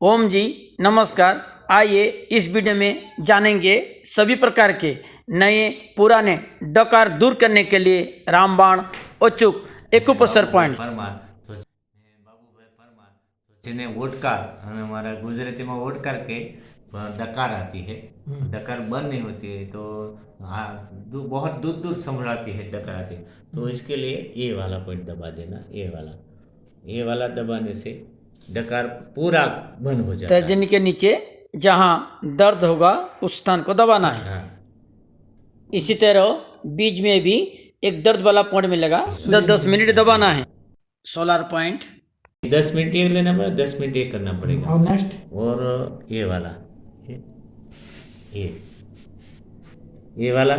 ओम जी नमस्कार। आइए इस वीडियो में जानेंगे सभी प्रकार के नए पुराने डकार दूर करने के लिए रामबाण अचूक एक्यूप्रेशर पॉइंट પરમાર તો બાબુભાઈ પરમાર તો જેને ઓડકાર અને हमारा गुजराती में ओडकार के डकार आती है। डकार बंद नहीं होती है तो हाँ बहुत दूर दूर संभलाती है डकार आती है। तो इसके लिए ये वाला पॉइंट दबा देना। ये वाला दबाने से डकार पूरा बंद हो जाता है। तर्जनी के नीचे जहाँ दर्द होगा उस स्थान को दबाना है। हाँ इसी तरह बीच में भी एक दर्द वाला पॉइंट मिलेगा, 10 मिनट दबाना है। सोलर पॉइंट 10 मिनट ये लेना पड़ेगा, 10 मिनट ये करना पड़ेगा। और नेक्स्ट और ये वाला ये वाला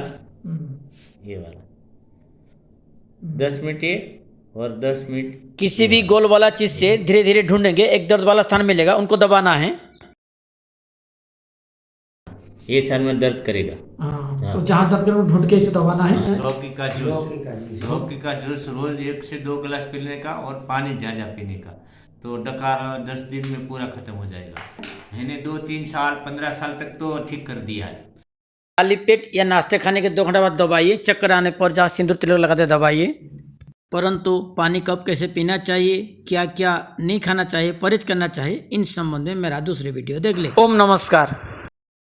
10 मिनट ये और 10 मिनट किसी भी गोल वाला चीज से धीरे धीरे ढूंढेंगे, एक दर्द वाला स्थान मिलेगा, उनको दबाना है। ये क्षण में दर्द करेगा। तो जहाँ दर्द करेगा ढूंढ के इसे दबाना है। लौकी का जूस रोज 1 से 2 गिलास पीने का और पानी ज़्यादा पीने का, तो डकार 10 दिन में पूरा खत्म हो जाएगा। मैंने 2 3 साल 15 साल तक तो ठीक कर दिया है। खाली पेट या नाश्ते खाने के 2 घंटे बाद दबाइए। चक्कर आने पर जहाँ सिंदूर तिलक लगाते दबाइए। परंतु पानी कब कैसे पीना चाहिए, क्या क्या नहीं खाना चाहिए, परहेज करना चाहिए, इन संबंध में मेरा दूसरी वीडियो देख ले। ओम नमस्कार।